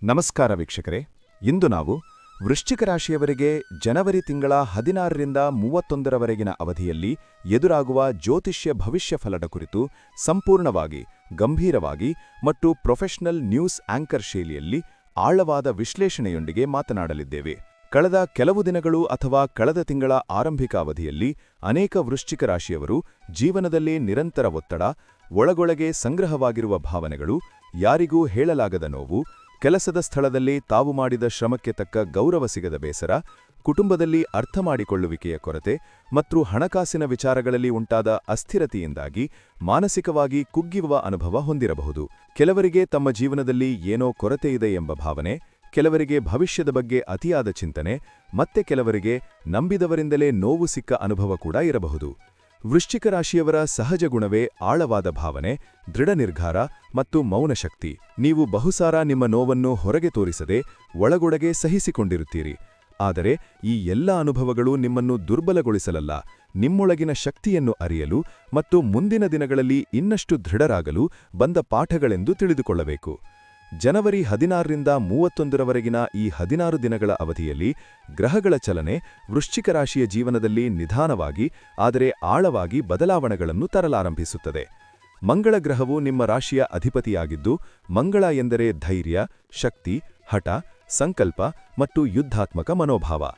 ನಮಸ್ಕಾರ ವೀಕ್ಷಕರೇ. ಇಂದು ನಾವು ವೃಶ್ಚಿಕ ರಾಶಿಯವರಿಗೆ ಜನವರಿ ತಿಂಗಳ 16ರಿಂದ 31ರವರೆಗಿನ ಅವಧಿಯಲ್ಲಿ ಎದುರಾಗುವ ಜ್ಯೋತಿಷ್ಯ ಭವಿಷ್ಯ ಫಲದ ಕುರಿತು ಸಂಪೂರ್ಣವಾಗಿ, ಗಂಭೀರವಾಗಿ ಮತ್ತು ಪ್ರೊಫೆಷನಲ್ ನ್ಯೂಸ್ ಆಂಕರ್ ಶೈಲಿಯಲ್ಲಿ ಆಳವಾದ ವಿಶ್ಲೇಷಣೆಯೊಂದಿಗೆ ಮಾತನಾಡಲಿದ್ದೇವೆ. ಕಳೆದ ಕೆಲವು ದಿನಗಳು ಅಥವಾ ಕಳೆದ ತಿಂಗಳ ಆರಂಭಿಕ ಅವಧಿಯಲ್ಲಿ ಅನೇಕ ವೃಶ್ಚಿಕ ರಾಶಿಯವರು ಜೀವನದಲ್ಲಿ ನಿರಂತರ ಒತ್ತಡ, ಒಳಗೊಳಗೆ ಸಂಗ್ರಹವಾಗಿರುವ ಭಾವನೆಗಳು, ಯಾರಿಗೂ ಹೇಳಲಾಗದ ನೋವು, ಕೆಲಸದ ಸ್ಥಳದಲ್ಲಿ ತಾವು ಮಾಡಿದ ಶ್ರಮಕ್ಕೆ ತಕ್ಕ ಗೌರವ ಸಿಗದ ಬೇಸರ, ಕುಟುಂಬದಲ್ಲಿ ಅರ್ಥಮಾಡಿಕೊಳ್ಳುವಿಕೆಯ ಕೊರತೆ ಮತ್ತು ಹಣಕಾಸಿನ ವಿಚಾರಗಳಲ್ಲಿ ಉಂಟಾದ ಅಸ್ಥಿರತೆಯಿಂದಾಗಿ ಮಾನಸಿಕವಾಗಿ ಕುಗ್ಗಿರುವ ಅನುಭವ ಹೊಂದಿರಬಹುದು. ಕೆಲವರಿಗೆ ತಮ್ಮ ಜೀವನದಲ್ಲಿ ಏನೋ ಕೊರತೆಯಿದೆ ಎಂಬ ಭಾವನೆ, ಕೆಲವರಿಗೆ ಭವಿಷ್ಯದ ಬಗ್ಗೆ ಅತಿಯಾದ ಚಿಂತನೆ, ಮತ್ತೆ ಕೆಲವರಿಗೆ ನಂಬಿದವರಿಂದಲೇ ನೋವು ಸಿಕ್ಕ ಅನುಭವ ಕೂಡ ಇರಬಹುದು. ವೃಶ್ಚಿಕ ರಾಶಿಯವರ ಸಹಜ ಗುಣವೇ ಆಳವಾದ ಭಾವನೆ, ದೃಢ ನಿರ್ಧಾರ ಮತ್ತು ಮೌನ ಶಕ್ತಿ. ನೀವು ಬಹುಸಾರ ನಿಮ್ಮ ನೋವನ್ನು ಹೊರಗೆ ತೋರಿಸದೆ ಒಳಗೊಳಗೆ ಸಹಿಸಿಕೊಂಡಿರುತ್ತೀರಿ. ಆದರೆ ಈ ಎಲ್ಲ ಅನುಭವಗಳು ನಿಮ್ಮನ್ನು ದುರ್ಬಲಗೊಳಿಸಲಲ್ಲ, ನಿಮ್ಮೊಳಗಿನ ಶಕ್ತಿಯನ್ನು ಅರಿಯಲು ಮತ್ತು ಮುಂದಿನ ದಿನಗಳಲ್ಲಿ ಇನ್ನಷ್ಟು ದೃಢರಾಗಲು ಬಂದ ಪಾಠಗಳೆಂದು ತಿಳಿದುಕೊಳ್ಳಬೇಕು. ಜನವರಿ 16ರಿಂದ 31ರವರೆಗಿನ ಈ 16 ದಿನಗಳ ಅವಧಿಯಲ್ಲಿ ಗ್ರಹಗಳ ಚಲನೆ ವೃಶ್ಚಿಕ ರಾಶಿಯ ಜೀವನದಲ್ಲಿ ನಿಧಾನವಾಗಿ ಆದರೆ ಆಳವಾಗಿ ಬದಲಾವಣೆಗಳನ್ನು ತರಲಾರಂಭಿಸುತ್ತದೆ. ಮಂಗಳ ಗ್ರಹವು ನಿಮ್ಮ ರಾಶಿಯ ಅಧಿಪತಿಯಾಗಿದ್ದು, ಮಂಗಳ ಎಂದರೆ ಧೈರ್ಯ, ಶಕ್ತಿ, ಹಠ, ಸಂಕಲ್ಪ ಮತ್ತು ಯುದ್ಧಾತ್ಮಕ ಮನೋಭಾವ.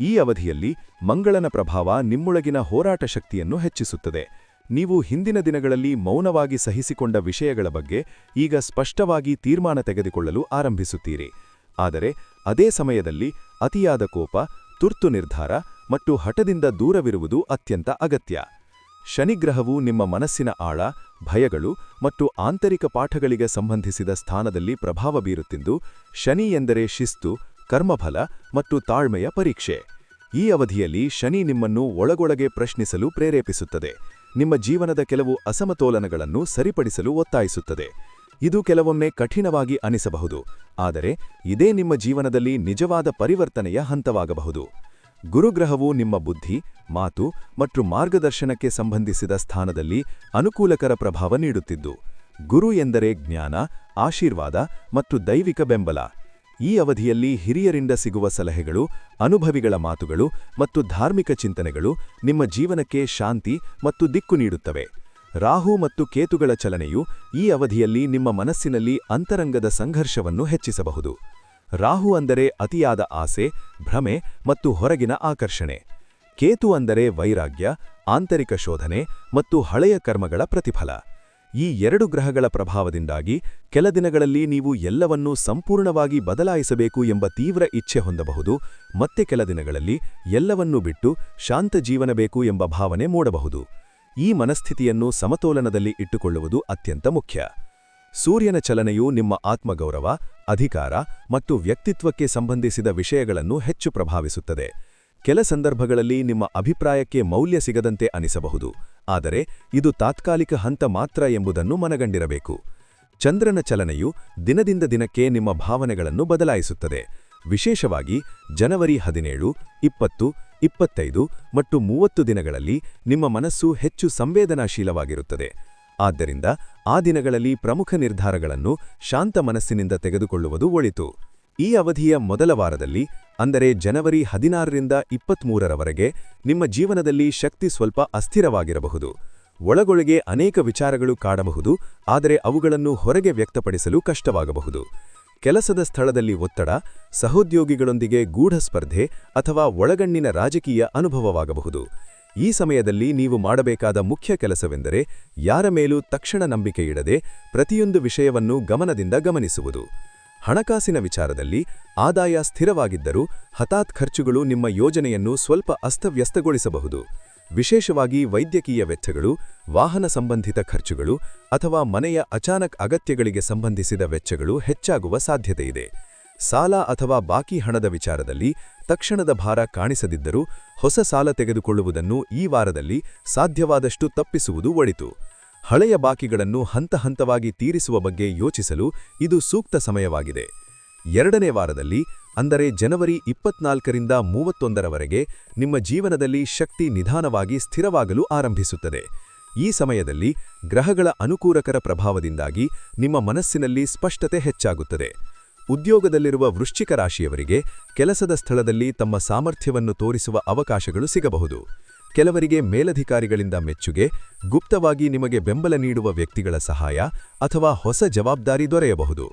ಈ ಅವಧಿಯಲ್ಲಿ ಮಂಗಳನ ಪ್ರಭಾವ ನಿಮ್ಮೊಳಗಿನ ಹೋರಾಟ ಶಕ್ತಿಯನ್ನು ಹೆಚ್ಚಿಸುತ್ತದೆ. ನೀವು ಹಿಂದಿನ ದಿನಗಳಲ್ಲಿ ಮೌನವಾಗಿ ಸಹಿಸಿಕೊಂಡ ವಿಷಯಗಳ ಬಗ್ಗೆ ಈಗ ಸ್ಪಷ್ಟವಾಗಿ ತೀರ್ಮಾನ ತೆಗೆದುಕೊಳ್ಳಲು ಆರಂಭಿಸುತ್ತೀರಿ. ಆದರೆ ಅದೇ ಸಮಯದಲ್ಲಿ ಅತಿಯಾದ ಕೋಪ, ತುರ್ತು ನಿರ್ಧಾರ ಮತ್ತು ಹಠದಿಂದ ದೂರವಿರುವುದು ಅತ್ಯಂತ ಅಗತ್ಯ. ಶನಿಗ್ರಹವು ನಿಮ್ಮ ಮನಸ್ಸಿನ ಆಳ, ಭಯಗಳು ಮತ್ತು ಆಂತರಿಕ ಪಾಠಗಳಿಗೆ ಸಂಬಂಧಿಸಿದ ಸ್ಥಾನದಲ್ಲಿ ಪ್ರಭಾವ ಬೀರುತ್ತಿದ್ದು, ಶನಿ ಎಂದರೆ ಶಿಸ್ತು, ಕರ್ಮಫಲ ಮತ್ತು ತಾಳ್ಮೆಯ ಪರೀಕ್ಷೆ. ಈ ಅವಧಿಯಲ್ಲಿ ಶನಿ ನಿಮ್ಮನ್ನು ಒಳಗೊಳಗೆ ಪ್ರಶ್ನಿಸಲು ಪ್ರೇರೇಪಿಸುತ್ತದೆ, ನಿಮ್ಮ ಜೀವನದ ಕೆಲವು ಅಸಮತೋಲನಗಳನ್ನು ಸರಿಪಡಿಸಲು ಒತ್ತಾಯಿಸುತ್ತದೆ. ಇದು ಕೆಲವೊಮ್ಮೆ ಕಠಿಣವಾಗಿ ಅನಿಸಬಹುದು, ಆದರೆ ಇದೇ ನಿಮ್ಮ ಜೀವನದಲ್ಲಿ ನಿಜವಾದ ಪರಿವರ್ತನೆಯ ಹಂತವಾಗಬಹುದು. ಗುರುಗ್ರಹವು ನಿಮ್ಮ ಬುದ್ಧಿ, ಮಾತು ಮತ್ತು ಮಾರ್ಗದರ್ಶನಕ್ಕೆ ಸಂಬಂಧಿಸಿದ ಸ್ಥಾನದಲ್ಲಿ ಅನುಕೂಲಕರ ಪ್ರಭಾವ ನೀಡುತ್ತಿದ್ದು, ಗುರು ಎಂದರೆ ಜ್ಞಾನ, ಆಶೀರ್ವಾದ ಮತ್ತು ದೈವಿಕ ಬೆಂಬಲ. ಈ ಅವಧಿಯಲ್ಲಿ ಹಿರಿಯರಿಂದ ಸಿಗುವ ಸಲಹೆಗಳು, ಅನುಭವಿಗಳ ಮಾತುಗಳು ಮತ್ತು ಧಾರ್ಮಿಕ ಚಿಂತನೆಗಳು ನಿಮ್ಮ ಜೀವನಕ್ಕೆ ಶಾಂತಿ ಮತ್ತು ದಿಕ್ಕು ನೀಡುತ್ತವೆ. ರಾಹು ಮತ್ತು ಕೇತುಗಳ ಚಲನೆಯು ಈ ಅವಧಿಯಲ್ಲಿ ನಿಮ್ಮ ಮನಸ್ಸಿನಲ್ಲಿ ಅಂತರಂಗದ ಸಂಘರ್ಷವನ್ನು ಹೆಚ್ಚಿಸಬಹುದು. ರಾಹು ಅಂದರೆ ಅತಿಯಾದ ಆಸೆ, ಭ್ರಮೆ ಮತ್ತು ಹೊರಗಿನ ಆಕರ್ಷಣೆ. ಕೇತು ಅಂದರೆ ವೈರಾಗ್ಯ, ಆಂತರಿಕ ಶೋಧನೆ ಮತ್ತು ಹಳೆಯ ಕರ್ಮಗಳ ಪ್ರತಿಫಲ. ಈ ಎರಡು ಗ್ರಹಗಳ ಪ್ರಭಾವದಿಂದಾಗಿ ಕೆಲ ದಿನಗಳಲ್ಲಿ ನೀವು ಎಲ್ಲವನ್ನೂ ಸಂಪೂರ್ಣವಾಗಿ ಬದಲಾಯಿಸಬೇಕು ಎಂಬ ತೀವ್ರ ಇಚ್ಛೆ ಹೊಂದಬಹುದು, ಮತ್ತೆ ಕೆಲ ದಿನಗಳಲ್ಲಿ ಎಲ್ಲವನ್ನೂ ಬಿಟ್ಟು ಶಾಂತ ಜೀವನ ಬೇಕು ಎಂಬ ಭಾವನೆ ಮೂಡಬಹುದು. ಈ ಮನಸ್ಥಿತಿಯನ್ನು ಸಮತೋಲನದಲ್ಲಿ ಇಟ್ಟುಕೊಳ್ಳುವುದು ಅತ್ಯಂತ ಮುಖ್ಯ. ಸೂರ್ಯನ ಚಲನೆಯು ನಿಮ್ಮ ಆತ್ಮಗೌರವ, ಅಧಿಕಾರ ಮತ್ತು ವ್ಯಕ್ತಿತ್ವಕ್ಕೆ ಸಂಬಂಧಿಸಿದ ವಿಷಯಗಳನ್ನು ಹೆಚ್ಚು ಪ್ರಭಾವಿಸುತ್ತದೆ. ಕೆಲ ಸಂದರ್ಭಗಳಲ್ಲಿ ನಿಮ್ಮ ಅಭಿಪ್ರಾಯಕ್ಕೆ ಮೌಲ್ಯ ಸಿಗದಂತೆ ಅನಿಸಬಹುದು, ಆದರೆ ಇದು ತಾತ್ಕಾಲಿಕ ಹಂತ ಮಾತ್ರ ಎಂಬುದನ್ನು ಮನಗಂಡಿರಬೇಕು. ಚಂದ್ರನ ಚಲನೆಯು ದಿನದಿಂದ ದಿನಕ್ಕೆ ನಿಮ್ಮ ಭಾವನೆಗಳನ್ನು ಬದಲಾಯಿಸುತ್ತದೆ. ವಿಶೇಷವಾಗಿ ಜನವರಿ 17, 20, 25 ಮತ್ತು 30 ದಿನಗಳಲ್ಲಿ ನಿಮ್ಮ ಮನಸ್ಸು ಹೆಚ್ಚು ಸಂವೇದನಾಶೀಲವಾಗಿರುತ್ತದೆ. ಆದ್ದರಿಂದ ಆ ದಿನಗಳಲ್ಲಿ ಪ್ರಮುಖ ನಿರ್ಧಾರಗಳನ್ನು ಶಾಂತ ಮನಸ್ಸಿನಿಂದ ತೆಗೆದುಕೊಳ್ಳುವುದು ಒಳಿತು. ಈ ಅವಧಿಯ ಮೊದಲ ವಾರದಲ್ಲಿ, ಅಂದರೆ ಜನವರಿ 16ರಿಂದ 23ರವರೆಗೆ, ನಿಮ್ಮ ಜೀವನದಲ್ಲಿ ಶಕ್ತಿ ಸ್ವಲ್ಪ ಅಸ್ಥಿರವಾಗಿರಬಹುದು. ಒಳಗೊಳಗೆ ಅನೇಕ ವಿಚಾರಗಳು ಕಾಡಬಹುದು, ಆದರೆ ಅವುಗಳನ್ನು ಹೊರಗೆ ವ್ಯಕ್ತಪಡಿಸಲು ಕಷ್ಟವಾಗಬಹುದು. ಕೆಲಸದ ಸ್ಥಳದಲ್ಲಿ ಒತ್ತಡ, ಸಹೋದ್ಯೋಗಿಗಳೊಂದಿಗೆ ಗೂಢ ಸ್ಪರ್ಧೆ ಅಥವಾ ಒಳಗಣ್ಣಿನ ರಾಜಕೀಯ ಅನುಭವವಾಗಬಹುದು. ಈ ಸಮಯದಲ್ಲಿ ನೀವು ಮಾಡಬೇಕಾದ ಮುಖ್ಯ ಕೆಲಸವೆಂದರೆ ಯಾರ ಮೇಲೂ ತಕ್ಷಣ ನಂಬಿಕೆಯಿಡದೆ ಪ್ರತಿಯೊಂದು ವಿಷಯವನ್ನು ಗಮನದಿಂದ ಗಮನಿಸುವುದು. ಹಣಕಾಸಿನ ವಿಚಾರದಲ್ಲಿ ಆದಾಯ ಸ್ಥಿರವಾಗಿದ್ದರೂ ಹಠಾತ್ ಖರ್ಚುಗಳು ನಿಮ್ಮ ಯೋಜನೆಯನ್ನು ಸ್ವಲ್ಪ ಅಸ್ತವ್ಯಸ್ತಗೊಳಿಸಬಹುದು. ವಿಶೇಷವಾಗಿ ವೈದ್ಯಕೀಯ ವೆಚ್ಚಗಳು, ವಾಹನ ಸಂಬಂಧಿತ ಖರ್ಚುಗಳು ಅಥವಾ ಮನೆಯ ಅಚಾನಕ್ ಅಗತ್ಯಗಳಿಗೆ ಸಂಬಂಧಿಸಿದ ವೆಚ್ಚಗಳು ಹೆಚ್ಚಾಗುವ ಸಾಧ್ಯತೆಯಿದೆ. ಸಾಲ ಅಥವಾ ಬಾಕಿ ಹಣದ ವಿಚಾರದಲ್ಲಿ ತಕ್ಷಣದ ಭಾರ ಕಾಣಿಸದಿದ್ದರೂ ಹೊಸ ಸಾಲ ತೆಗೆದುಕೊಳ್ಳುವುದನ್ನು ಈ ವಾರದಲ್ಲಿ ಸಾಧ್ಯವಾದಷ್ಟು ತಪ್ಪಿಸುವುದು ಒಳಿತು. ಹಳೆಯ ಬಾಕಿಗಳನ್ನು ಹಂತ ಹಂತವಾಗಿ ತೀರಿಸುವ ಬಗ್ಗೆ ಯೋಚಿಸಲು ಇದು ಸೂಕ್ತ ಸಮಯವಾಗಿದೆ. ಎರಡನೇ ವಾರದಲ್ಲಿ, ಅಂದರೆ ಜನವರಿ 24ರಿಂದ 31ರವರೆಗೆ, ನಿಮ್ಮ ಜೀವನದಲ್ಲಿ ಶಕ್ತಿ ನಿಧಾನವಾಗಿ ಸ್ಥಿರವಾಗಲು ಆರಂಭಿಸುತ್ತದೆ. ಈ ಸಮಯದಲ್ಲಿ ಗ್ರಹಗಳ ಅನುಕೂಲಕರ ಪ್ರಭಾವದಿಂದಾಗಿ ನಿಮ್ಮ ಮನಸ್ಸಿನಲ್ಲಿ ಸ್ಪಷ್ಟತೆ ಹೆಚ್ಚಾಗುತ್ತದೆ. ಉದ್ಯೋಗದಲ್ಲಿರುವ ವೃಶ್ಚಿಕ ರಾಶಿಯವರಿಗೆ ಕೆಲಸದ ಸ್ಥಳದಲ್ಲಿ ತಮ್ಮ ಸಾಮರ್ಥ್ಯವನ್ನು ತೋರಿಸುವ ಅವಕಾಶಗಳು ಸಿಗಬಹುದು. ಕೆಲವರಿಗೆ ಮೇಲಧಿಕಾರಿಗಳಿಂದ ಮೆಚ್ಚುಗೆ, ಗುಪ್ತವಾಗಿ ನಿಮಗೆ ಬೆಂಬಲ ನೀಡುವ ವ್ಯಕ್ತಿಗಳ ಸಹಾಯ ಅಥವಾ ಹೊಸ ಜವಾಬ್ದಾರಿ ದೊರೆಯಬಹುದು.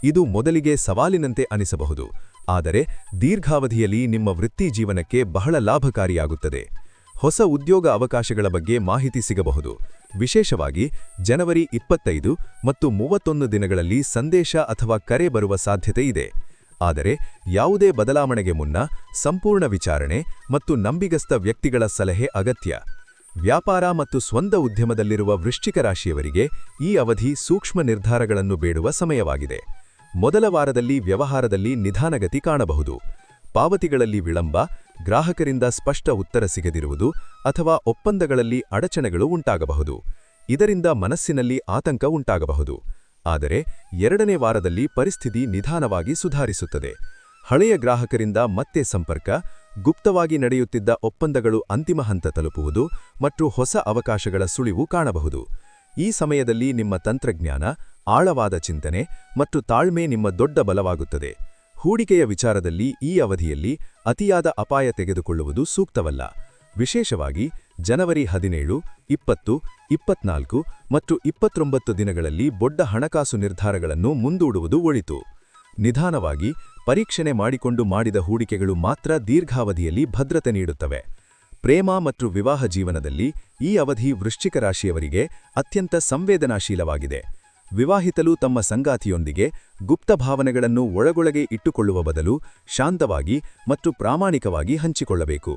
ಇದು ಮೊದಲಿಗೆ ಸವಾಲಿನಂತೆ ಅನಿಸಬಹುದು, ಆದರೆ ದೀರ್ಘಾವಧಿಯಲ್ಲಿ ನಿಮ್ಮ ವೃತ್ತಿ ಜೀವನಕ್ಕೆ ಬಹಳ ಲಾಭಕಾರಿಯಾಗುತ್ತದೆ. ಹೊಸ ಉದ್ಯೋಗ ಅವಕಾಶಗಳ ಬಗ್ಗೆ ಮಾಹಿತಿ ಸಿಗಬಹುದು. ವಿಶೇಷವಾಗಿ ಜನವರಿ 25 ಮತ್ತು 31 ದಿನಗಳಲ್ಲಿ ಸಂದೇಶ ಅಥವಾ ಕರೆ ಬರುವ ಸಾಧ್ಯತೆ ಇದೆ. ಆದರೆ ಯಾವುದೇ ಬದಲಾವಣೆಗೆ ಮುನ್ನ ಸಂಪೂರ್ಣ ವಿಚಾರಣೆ ಮತ್ತು ನಂಬಿಗಸ್ತ ವ್ಯಕ್ತಿಗಳ ಸಲಹೆ ಅಗತ್ಯ. ವ್ಯಾಪಾರ ಮತ್ತು ಸ್ವಂತ ಉದ್ಯಮದಲ್ಲಿರುವ ವೃಶ್ಚಿಕ ರಾಶಿಯವರಿಗೆ ಈ ಅವಧಿ ಸೂಕ್ಷ್ಮ ನಿರ್ಧಾರಗಳನ್ನು ಬೇಡುವ ಸಮಯವಾಗಿದೆ. ಮೊದಲ ವಾರದಲ್ಲಿ ವ್ಯವಹಾರದಲ್ಲಿ ನಿಧಾನಗತಿ ಕಾಣಬಹುದು. ಪಾವತಿಗಳಲ್ಲಿ ವಿಳಂಬ, ಗ್ರಾಹಕರಿಂದ ಸ್ಪಷ್ಟ ಉತ್ತರ ಸಿಗದಿರುವುದು ಅಥವಾ ಒಪ್ಪಂದಗಳಲ್ಲಿ ಅಡಚಣೆಗಳು ಉಂಟಾಗಬಹುದು. ಇದರಿಂದ ಮನಸ್ಸಿನಲ್ಲಿ ಆತಂಕ ಉಂಟಾಗಬಹುದು. ಆದರೆ 2ನೇ ವಾರದಲ್ಲಿ ಪರಿಸ್ಥಿತಿ ನಿಧಾನವಾಗಿ ಸುಧಾರಿಸುತ್ತದೆ. ಹಳೆಯ ಗ್ರಾಹಕರಿಂದ ಮತ್ತೆ ಸಂಪರ್ಕ, ಗುಪ್ತವಾಗಿ ನಡೆಯುತ್ತಿದ್ದ ಒಪ್ಪಂದಗಳು ಅಂತಿಮ ಹಂತ ತಲುಪುವುದು ಮತ್ತು ಹೊಸ ಅವಕಾಶಗಳ ಸುಳಿವು ಕಾಣಬಹುದು. ಈ ಸಮಯದಲ್ಲಿ ನಿಮ್ಮ ತಂತ್ರಜ್ಞಾನ, ಆಳವಾದ ಚಿಂತನೆ ಮತ್ತು ತಾಳ್ಮೆ ನಿಮ್ಮ ದೊಡ್ಡ ಬಲವಾಗುತ್ತದೆ. ಹೂಡಿಕೆಯ ವಿಚಾರದಲ್ಲಿ ಈ ಅವಧಿಯಲ್ಲಿ ಅತಿಯಾದ ಅಪಾಯ ತೆಗೆದುಕೊಳ್ಳುವುದು ಸೂಕ್ತವಲ್ಲ. ವಿಶೇಷವಾಗಿ ಜನವರಿ 17, 20, 24 ಮತ್ತು 29 ದಿನಗಳಲ್ಲಿ ದೊಡ್ಡ ಹಣಕಾಸು ನಿರ್ಧಾರಗಳನ್ನು ಮುಂದೂಡುವುದು ಒಳಿತು. ನಿಧಾನವಾಗಿ ಪರೀಕ್ಷಣೆ ಮಾಡಿಕೊಂಡು ಮಾಡಿದ ಹೂಡಿಕೆಗಳು ಮಾತ್ರ ದೀರ್ಘಾವಧಿಯಲ್ಲಿ ಭದ್ರತೆ ನೀಡುತ್ತವೆ. ಪ್ರೇಮ ಮತ್ತು ವಿವಾಹ ಜೀವನದಲ್ಲಿ ಈ ಅವಧಿ ವೃಶ್ಚಿಕ ರಾಶಿಯವರಿಗೆ ಅತ್ಯಂತ ಸಂವೇದನಾಶೀಲವಾಗಿದೆ. ವಿವಾಹಿತರು ತಮ್ಮ ಸಂಗಾತಿಯೊಂದಿಗೆ ಗುಪ್ತ ಭಾವನೆಗಳನ್ನು ಒಳಗೊಳಗೆ ಇಟ್ಟುಕೊಳ್ಳುವ ಬದಲು ಶಾಂತವಾಗಿ ಮತ್ತು ಪ್ರಾಮಾಣಿಕವಾಗಿ ಹಂಚಿಕೊಳ್ಳಬೇಕು.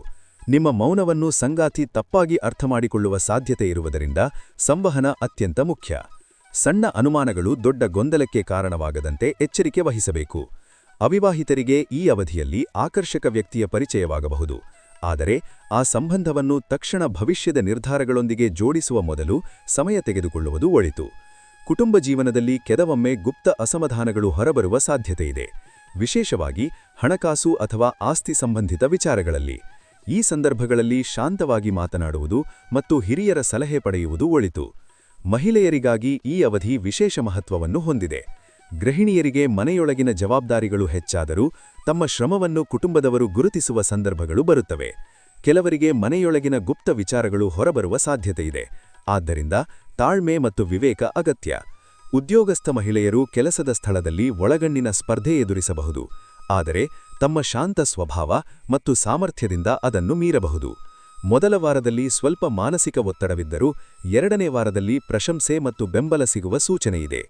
ನಿಮ್ಮ ಮೌನವನ್ನು ಸಂಗಾತಿ ತಪ್ಪಾಗಿ ಅರ್ಥಮಾಡಿಕೊಳ್ಳುವ ಸಾಧ್ಯತೆ ಇರುವುದರಿಂದ ಸಂವಹನ ಅತ್ಯಂತ ಮುಖ್ಯ. ಸಣ್ಣ ಅನುಮಾನಗಳು ದೊಡ್ಡ ಗೊಂದಲಕ್ಕೆ ಕಾರಣವಾಗದಂತೆ ಎಚ್ಚರಿಕೆ ವಹಿಸಬೇಕು. ಅವಿವಾಹಿತರಿಗೆ ಈ ಅವಧಿಯಲ್ಲಿ ಆಕರ್ಷಕ ವ್ಯಕ್ತಿಯ ಪರಿಚಯವಾಗಬಹುದು, ಆದರೆ ಆ ಸಂಬಂಧವನ್ನು ತಕ್ಷಣ ಭವಿಷ್ಯದ ನಿರ್ಧಾರಗಳೊಂದಿಗೆ ಜೋಡಿಸುವ ಮೊದಲು ಸಮಯ ತೆಗೆದುಕೊಳ್ಳುವುದು ಒಳಿತು. ಕುಟುಂಬ ಜೀವನದಲ್ಲಿ ಕೆಲವೊಮ್ಮೆ ಗುಪ್ತ ಅಸಮಾಧಾನಗಳು ಹೊರಬರುವ ಸಾಧ್ಯತೆಯಿದೆ, ವಿಶೇಷವಾಗಿ ಹಣಕಾಸು ಅಥವಾ ಆಸ್ತಿ ಸಂಬಂಧಿತ ವಿಚಾರಗಳಲ್ಲಿ. ಈ ಸಂದರ್ಭಗಳಲ್ಲಿ ಶಾಂತವಾಗಿ ಮಾತನಾಡುವುದು ಮತ್ತು ಹಿರಿಯರ ಸಲಹೆ ಪಡೆಯುವುದು ಒಳಿತು. ಮಹಿಳೆಯರಿಗಾಗಿ ಈ ಅವಧಿ ವಿಶೇಷ ಮಹತ್ವವನ್ನು ಹೊಂದಿದೆ. ಗೃಹಿಣಿಯರಿಗೆ ಮನೆಯೊಳಗಿನ ಜವಾಬ್ದಾರಿಗಳು ಹೆಚ್ಚಾದರೂ ತಮ್ಮ ಶ್ರಮವನ್ನು ಕುಟುಂಬದವರು ಗುರುತಿಸುವ ಸಂದರ್ಭಗಳು ಬರುತ್ತವೆ. ಕೆಲವರಿಗೆ ಮನೆಯೊಳಗಿನ ಗುಪ್ತ ವಿಚಾರಗಳು ಹೊರಬರುವ ಸಾಧ್ಯತೆಯಿದೆ, ಆದ್ದರಿಂದ ತಾಳ್ಮೆ ಮತ್ತು ವಿವೇಕ ಅಗತ್ಯ. ಉದ್ಯೋಗಸ್ಥ ಮಹಿಳೆಯರು ಕೆಲಸದ ಸ್ಥಳದಲ್ಲಿ ಒಳಗಣ್ಣಿನ ಸ್ಪರ್ಧೆ ಎದುರಿಸಬಹುದು, ಆದರೆ ತಮ್ಮ ಶಾಂತ ಸ್ವಭಾವ ಮತ್ತು ಸಾಮರ್ಥ್ಯದಿಂದ ಅದನ್ನು ಮೀರಬಹುದು. ಮೊದಲ ವಾರದಲ್ಲಿ ಸ್ವಲ್ಪ ಮಾನಸಿಕ ಒತ್ತಡವಿದ್ದರೂ 2ನೇ ವಾರದಲ್ಲಿ ಪ್ರಶಂಸೆ ಮತ್ತು ಬೆಂಬಲ ಸಿಗುವ ಸೂಚನೆಯಿದೆ.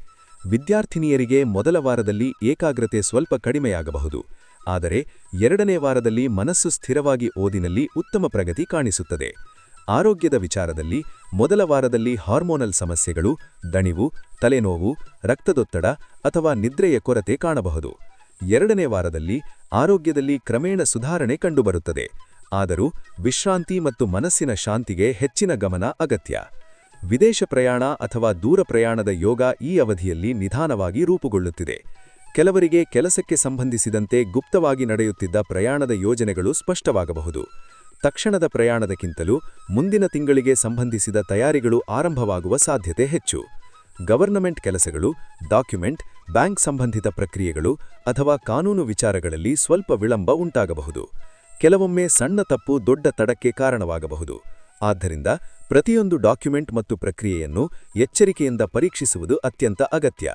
ವಿದ್ಯಾರ್ಥಿನಿಯರಿಗೆ ಮೊದಲ ವಾರದಲ್ಲಿ ಏಕಾಗ್ರತೆ ಸ್ವಲ್ಪ ಕಡಿಮೆಯಾಗಬಹುದು, ಆದರೆ 2ನೇ ವಾರದಲ್ಲಿ ಮನಸ್ಸು ಸ್ಥಿರವಾಗಿ ಓದಿನಲ್ಲಿ ಉತ್ತಮ ಪ್ರಗತಿ ಕಾಣಿಸುತ್ತದೆ. ಆರೋಗ್ಯದ ವಿಚಾರದಲ್ಲಿ ಮೊದಲ ವಾರದಲ್ಲಿ ಹಾರ್ಮೋನಲ್ ಸಮಸ್ಯೆಗಳು, ದಣಿವು, ತಲೆನೋವು, ರಕ್ತದೊತ್ತಡ ಅಥವಾ ನಿದ್ರೆಯ ಕೊರತೆ ಕಾಣಬಹುದು. 2ನೇ ವಾರದಲ್ಲಿ ಆರೋಗ್ಯದಲ್ಲಿ ಕ್ರಮೇಣ ಸುಧಾರಣೆ ಕಂಡುಬರುತ್ತದೆ, ಆದರೂ ವಿಶ್ರಾಂತಿ ಮತ್ತು ಮನಸ್ಸಿನ ಶಾಂತಿಗೆ ಹೆಚ್ಚಿನ ಗಮನ ಅಗತ್ಯ. ವಿದೇಶ ಪ್ರಯಾಣ ಅಥವಾ ದೂರ ಪ್ರಯಾಣದ ಯೋಗ ಈ ಅವಧಿಯಲ್ಲಿ ನಿಧಾನವಾಗಿ ರೂಪುಗೊಳ್ಳುತ್ತಿದೆ. ಕೆಲವರಿಗೆ ಕೆಲಸಕ್ಕೆ ಸಂಬಂಧಿಸಿದಂತೆ ಗುಪ್ತವಾಗಿ ನಡೆಯುತ್ತಿದ್ದ ಪ್ರಯಾಣದ ಯೋಜನೆಗಳು ಸ್ಪಷ್ಟವಾಗಬಹುದು. ತಕ್ಷಣದ ಪ್ರಯಾಣದಕ್ಕಿಂತಲೂ ಮುಂದಿನ ತಿಂಗಳಿಗೆ ಸಂಬಂಧಿಸಿದ ತಯಾರಿಗಳು ಆರಂಭವಾಗುವ ಸಾಧ್ಯತೆ ಹೆಚ್ಚು. ಗವರ್ನಮೆಂಟ್ ಕೆಲಸಗಳು, ಡಾಕ್ಯುಮೆಂಟ್, ಬ್ಯಾಂಕ್ ಸಂಬಂಧಿತ ಪ್ರಕ್ರಿಯೆಗಳು ಅಥವಾ ಕಾನೂನು ವಿಚಾರಗಳಲ್ಲಿ ಸ್ವಲ್ಪ ವಿಳಂಬ ಉಂಟಾಗಬಹುದು. ಕೆಲವೊಮ್ಮೆ ಸಣ್ಣ ತಪ್ಪು ದೊಡ್ಡ ತಡಕ್ಕೆ ಕಾರಣವಾಗಬಹುದು. ಆದ್ದರಿಂದ ಪ್ರತಿಯೊಂದು ಡಾಕ್ಯುಮೆಂಟ್ ಮತ್ತು ಪ್ರಕ್ರಿಯೆಯನ್ನು ಎಚ್ಚರಿಕೆಯಿಂದ ಪರೀಕ್ಷಿಸುವುದು ಅತ್ಯಂತ ಅಗತ್ಯ.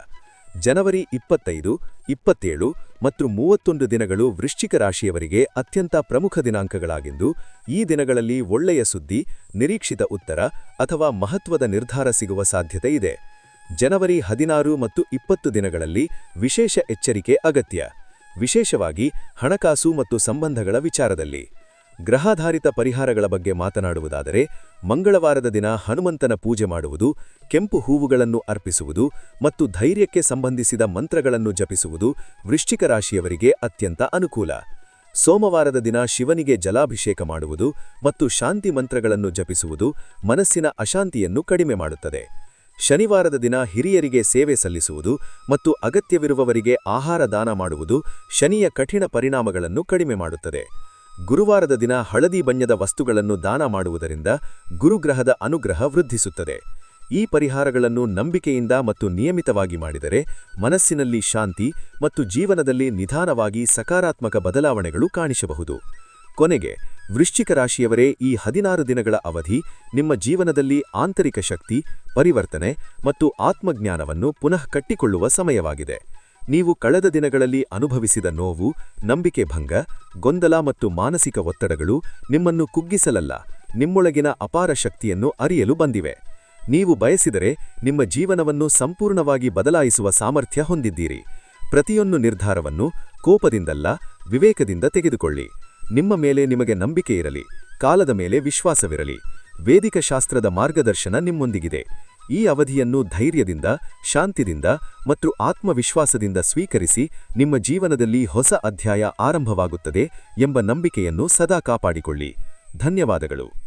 ಜನವರಿ 25, 27 ಮತ್ತು 31 ದಿನಗಳು ವೃಶ್ಚಿಕ ರಾಶಿಯವರಿಗೆ ಅತ್ಯಂತ ಪ್ರಮುಖ ದಿನಾಂಕಗಳಾಗಿದ್ದು, ಈ ದಿನಗಳಲ್ಲಿ ಒಳ್ಳೆಯ ಸುದ್ದಿ, ನಿರೀಕ್ಷಿತ ಉತ್ತರ ಅಥವಾ ಮಹತ್ವದ ನಿರ್ಧಾರ ಸಿಗುವ ಸಾಧ್ಯತೆ ಇದೆ. ಜನವರಿ 16 ಮತ್ತು 20 ದಿನಗಳಲ್ಲಿ ವಿಶೇಷ ಎಚ್ಚರಿಕೆ ಅಗತ್ಯ, ವಿಶೇಷವಾಗಿ ಹಣಕಾಸು ಮತ್ತು ಸಂಬಂಧಗಳ ವಿಚಾರದಲ್ಲಿ. ಗ್ರಹಾಧಾರಿತ ಪರಿಹಾರಗಳ ಬಗ್ಗೆ ಮಾತನಾಡುವುದಾದರೆ, ಮಂಗಳವಾರದ ದಿನ ಹನುಮಂತನ ಪೂಜೆ ಮಾಡುವುದು, ಕೆಂಪು ಹೂವುಗಳನ್ನು ಅರ್ಪಿಸುವುದು ಮತ್ತು ಧೈರ್ಯಕ್ಕೆ ಸಂಬಂಧಿಸಿದ ಮಂತ್ರಗಳನ್ನು ಜಪಿಸುವುದು ವೃಶ್ಚಿಕ ರಾಶಿಯವರಿಗೆ ಅತ್ಯಂತ ಅನುಕೂಲ. ಸೋಮವಾರದ ದಿನ ಶಿವನಿಗೆ ಜಲಾಭಿಷೇಕ ಮಾಡುವುದು ಮತ್ತು ಶಾಂತಿ ಮಂತ್ರಗಳನ್ನು ಜಪಿಸುವುದು ಮನಸ್ಸಿನ ಅಶಾಂತಿಯನ್ನು ಕಡಿಮೆ ಮಾಡುತ್ತದೆ. ಶನಿವಾರದ ದಿನ ಹಿರಿಯರಿಗೆ ಸೇವೆ ಸಲ್ಲಿಸುವುದು ಮತ್ತು ಅಗತ್ಯವಿರುವವರಿಗೆ ಆಹಾರ ದಾನ ಮಾಡುವುದು ಶನಿಯ ಕಠಿಣ ಪರಿಣಾಮಗಳನ್ನು ಕಡಿಮೆ ಮಾಡುತ್ತದೆ. ಗುರುವಾರದ ದಿನ ಹಳದಿ ಬಣ್ಣದ ವಸ್ತುಗಳನ್ನು ದಾನ ಮಾಡುವುದರಿಂದ ಗುರುಗ್ರಹದ ಅನುಗ್ರಹ ವೃದ್ಧಿಸುತ್ತದೆ. ಈ ಪರಿಹಾರಗಳನ್ನು ನಂಬಿಕೆಯಿಂದ ಮತ್ತು ನಿಯಮಿತವಾಗಿ ಮಾಡಿದರೆ ಮನಸ್ಸಿನಲ್ಲಿ ಶಾಂತಿ ಮತ್ತು ಜೀವನದಲ್ಲಿ ನಿಧಾನವಾಗಿ ಸಕಾರಾತ್ಮಕ ಬದಲಾವಣೆಗಳು ಕಾಣಿಸಬಹುದು. ಕೊನೆಗೆ, ವೃಶ್ಚಿಕ ರಾಶಿಯವರೇ, ಈ 16 ದಿನಗಳ ಅವಧಿ ನಿಮ್ಮ ಜೀವನದಲ್ಲಿ ಆಂತರಿಕ ಶಕ್ತಿ, ಪರಿವರ್ತನೆ ಮತ್ತು ಆತ್ಮಜ್ಞಾನವನ್ನು ಪುನಃ ಕಟ್ಟಿಕೊಳ್ಳುವ ಸಮಯವಾಗಿದೆ. ನೀವು ಕಳೆದ ದಿನಗಳಲ್ಲಿ ಅನುಭವಿಸಿದ ನೋವು, ನಂಬಿಕೆ ಭಂಗ, ಗೊಂದಲ ಮತ್ತು ಮಾನಸಿಕ ಒತ್ತಡಗಳು ನಿಮ್ಮನ್ನು ಕುಗ್ಗಿಸಲಲ್ಲ, ನಿಮ್ಮೊಳಗಿನ ಅಪಾರ ಶಕ್ತಿಯನ್ನು ಅರಿಯಲು ಬಂದಿವೆ. ನೀವು ಬಯಸಿದರೆ ನಿಮ್ಮ ಜೀವನವನ್ನು ಸಂಪೂರ್ಣವಾಗಿ ಬದಲಾಯಿಸುವ ಸಾಮರ್ಥ್ಯ ಹೊಂದಿದ್ದೀರಿ. ಪ್ರತಿಯೊಂದು ನಿರ್ಧಾರವನ್ನು ಕೋಪದಿಂದಲ್ಲ, ವಿವೇಕದಿಂದ ತೆಗೆದುಕೊಳ್ಳಿ. ನಿಮ್ಮ ಮೇಲೆ ನಿಮಗೆ ನಂಬಿಕೆ ಇರಲಿ, ಕಾಲದ ಮೇಲೆ ವಿಶ್ವಾಸವಿರಲಿ. ವೇದಿಕ ಶಾಸ್ತ್ರದ ಮಾರ್ಗದರ್ಶನ ನಿಮ್ಮೊಂದಿಗಿದೆ. ಈ ಅವಧಿಯನ್ನು ಧೈರ್ಯದಿಂದ, ಶಾಂತಿಯಿಂದ ಮತ್ತು ಆತ್ಮವಿಶ್ವಾಸದಿಂದ ಸ್ವೀಕರಿಸಿ, ನಿಮ್ಮ ಜೀವನದಲ್ಲಿ ಹೊಸ ಅಧ್ಯಾಯ ಆರಂಭವಾಗುತ್ತದೆ ಎಂಬ ನಂಬಿಕೆಯನ್ನು ಸದಾ ಕಾಪಾಡಿಕೊಳ್ಳಿ. ಧನ್ಯವಾದಗಳು.